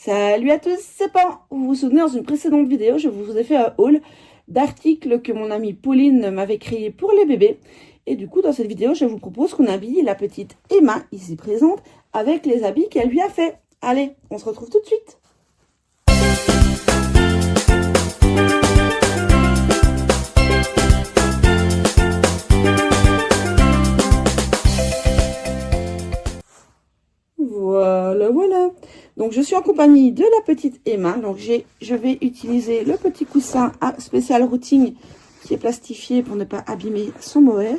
Salut à tous, c'est Pan. Vous vous souvenez, dans une précédente vidéo, je vous ai fait un haul d'articles que mon amie Pauline m'avait créé pour les bébés. Et du coup, dans cette vidéo, je vous propose qu'on habille la petite Emma, ici présente, avec les habits qu'elle lui a fait. Allez, on se retrouve tout de suite. Voilà. Donc, je suis en compagnie de la petite Emma. Donc, je vais utiliser le petit coussin spécial routing qui est plastifié pour ne pas abîmer son mohair.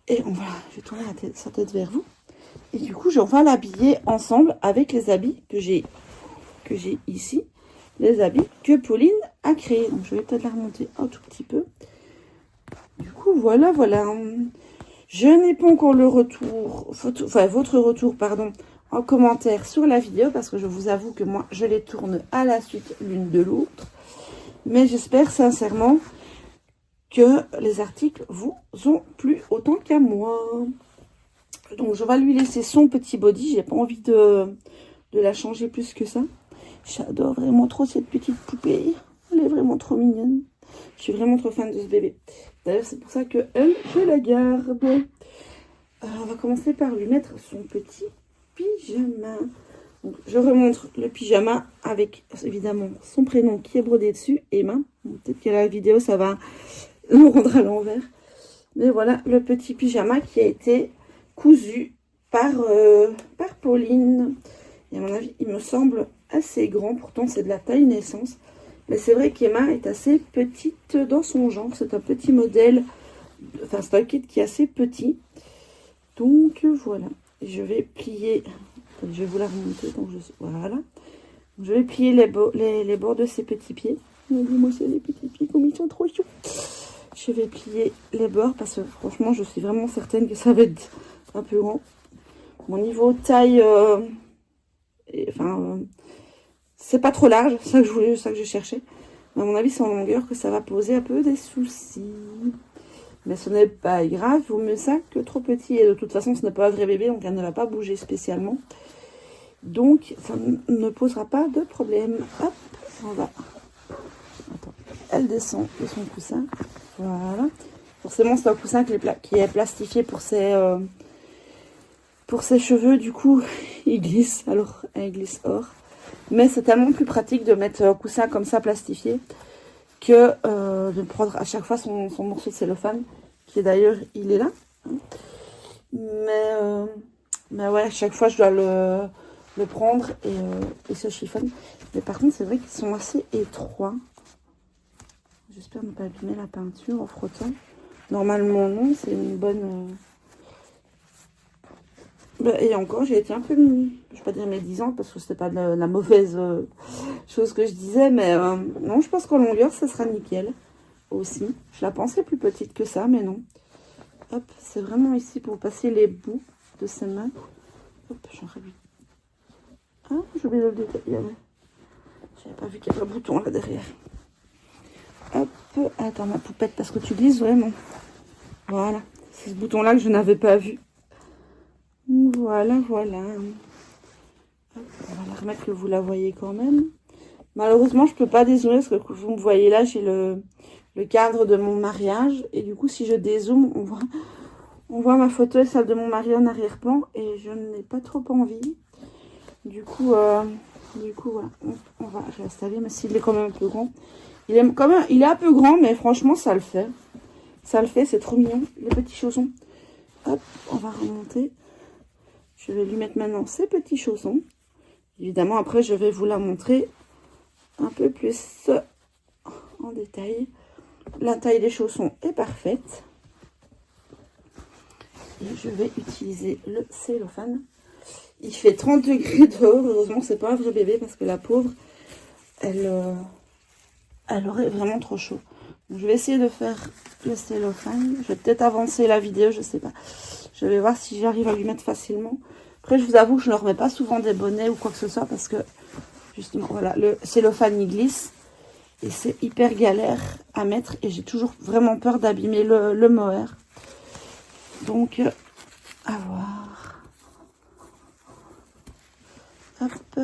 Et je vais tourner sa tête vers vous. Et du coup, on va l'habiller ensemble avec les habits que j'ai ici. Les habits que Pauline a créés. Donc, je vais peut-être la remonter un tout petit peu. Du coup, voilà. Je n'ai pas encore le retour, votre retour, pardon, en commentaire sur la vidéo, parce que je vous avoue que moi, je les tourne à la suite l'une de l'autre. Mais j'espère sincèrement que les articles vous ont plu autant qu'à moi. Donc, je vais lui laisser son petit body. J'ai pas envie de la changer plus que ça. J'adore vraiment trop cette petite poupée. Elle est vraiment trop mignonne. Je suis vraiment trop fan de ce bébé. D'ailleurs, c'est pour ça que je la garde. On va commencer par lui mettre son petit pyjama. Donc, je remontre le pyjama avec, évidemment, son prénom qui est brodé dessus, Emma. Peut-être qu'à la vidéo, ça va nous rendre à l'envers. Mais voilà, le petit pyjama qui a été cousu par Pauline. Et à mon avis, il me semble assez grand. Pourtant, c'est de la taille naissance. Mais c'est vrai qu'Emma est assez petite dans son genre. C'est un petit modèle. Enfin, c'est un kit qui est assez petit. Donc, voilà. Je vais plier. Je vais vous la remonter. Donc, voilà. Je vais plier les bords de ses petits pieds. Regardez-moi, c'est les petits pieds comme ils sont trop chauds. Je vais plier les bords parce que franchement, je suis vraiment certaine que ça va être un peu grand. Mon niveau taille, c'est pas trop large, ça que je cherchais. Mais à mon avis, c'est en longueur que ça va poser un peu des soucis. Mais ce n'est pas grave, vaut mieux ça que trop petit. Et de toute façon, ce n'est pas un vrai bébé, donc elle ne va pas bouger spécialement. Donc, ça ne posera pas de problème. Hop, on va. Attends, elle descend de son coussin. Voilà. Forcément, c'est un coussin qui est plastifié pour ses cheveux. Du coup, il glisse. Alors, elle glisse hors. Mais c'est tellement plus pratique de mettre un coussin comme ça plastifié que de prendre à chaque fois son morceau de cellophane, qui est d'ailleurs, il est là. Mais ouais, à chaque fois, je dois le prendre et ce chiffonne. Mais par contre, c'est vrai qu'ils sont assez étroits. J'espère ne pas abîmer la peinture en frottant. Normalement, non, c'est une bonne... Et encore, j'ai été un peu, je ne vais pas dire médisante parce que c'était pas de la mauvaise chose que je disais, mais non, je pense qu'en longueur, ça sera nickel aussi. Je la pensais plus petite que ça, mais non. Hop, c'est vraiment ici pour passer les bouts de ses mains. Hop, j'en réduis. Ah, j'ai oublié de le détailler. J'avais pas vu qu'il y avait un bouton là derrière. Hop, attends ma poupette parce que tu glisses vraiment. Voilà, c'est ce bouton là que je n'avais pas vu. Voilà. Hop, on va la remettre que vous la voyez quand même. Malheureusement, je peux pas dézoomer parce que vous me voyez là, j'ai le cadre de mon mariage. Et du coup, si je dézoome, on voit ma photo et celle de mon mari en arrière-plan. Et je n'ai pas trop envie. Du coup, voilà, on va réinstaller, mais s'il est quand même un peu grand. Il est un peu grand, mais franchement, ça le fait. Ça le fait, c'est trop mignon, les petits chaussons. Hop, on va remonter. Je vais lui mettre maintenant ses petits chaussons. Évidemment, après, je vais vous la montrer un peu plus en détail. La taille des chaussons est parfaite. Et je vais utiliser le cellophane. Il fait 30 degrés dehors. Heureusement, c'est pas un vrai bébé parce que la pauvre, elle aurait vraiment trop chaud. Donc, je vais essayer de faire le cellophane. Je vais peut-être avancer la vidéo, je sais pas. Je vais voir si j'arrive à lui mettre facilement. Après, je vous avoue que je ne remets pas souvent des bonnets ou quoi que ce soit parce que, justement, voilà, le cellophane, il glisse. Et c'est hyper galère à mettre. Et j'ai toujours vraiment peur d'abîmer le mohair. Donc, à voir. Hop.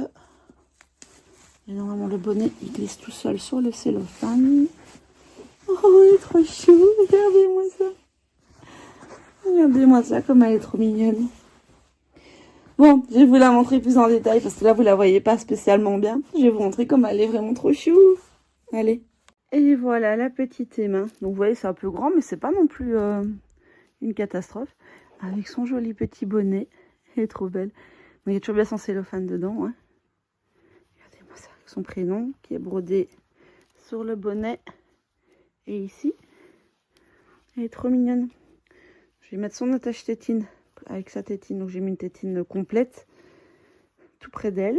Et normalement, le bonnet, il glisse tout seul sur le cellophane. Oh, il est trop chou. Regardez-moi ça. Regardez-moi ça, comme elle est trop mignonne. Bon, je vais vous la montrer plus en détail parce que là, vous la voyez pas spécialement bien. Je vais vous montrer comme elle est vraiment trop chou. Allez. Et voilà la petite Emma. Donc, vous voyez, c'est un peu grand, mais c'est pas non plus une catastrophe. Avec son joli petit bonnet. Elle est trop belle. Donc, il y a toujours bien son cellophane dedans. Hein. Regardez-moi ça. Avec son prénom qui est brodé sur le bonnet. Et ici. Elle est trop mignonne. Je vais mettre son attache tétine avec sa tétine. Donc, j'ai mis une tétine complète tout près d'elle.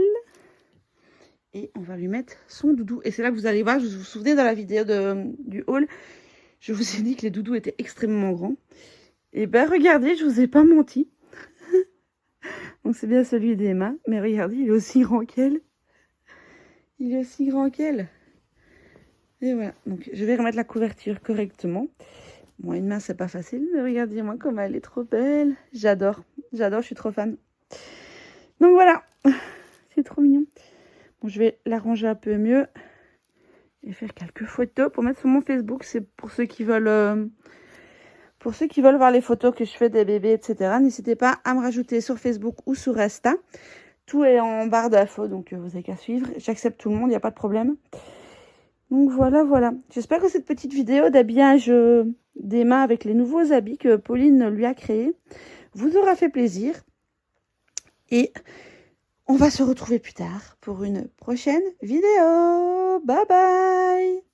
Et on va lui mettre son doudou. Et c'est là que vous allez voir, vous vous souvenez dans la vidéo du haul, je vous ai dit que les doudous étaient extrêmement grands. Et ben regardez, je vous ai pas menti. Donc c'est bien celui d'Emma. Mais regardez, il est aussi grand qu'elle. Il est aussi grand qu'elle. Et voilà. Donc je vais remettre la couverture correctement. Bon, une main, c'est pas facile. Mais regardez-moi comme elle est trop belle. J'adore. J'adore, je suis trop fan. Donc voilà. C'est trop mignon. Bon, je vais l'arranger un peu mieux et faire quelques photos pour mettre sur mon Facebook. C'est pour ceux qui veulent voir les photos que je fais des bébés, etc. N'hésitez pas à me rajouter sur Facebook ou sur Insta. Tout est en barre d'infos, donc vous n'avez qu'à suivre. J'accepte tout le monde, il n'y a pas de problème. Donc voilà, voilà. J'espère que cette petite vidéo d'habillage d'Emma avec les nouveaux habits que Pauline lui a créés vous aura fait plaisir. Et on va se retrouver plus tard pour une prochaine vidéo. Bye bye!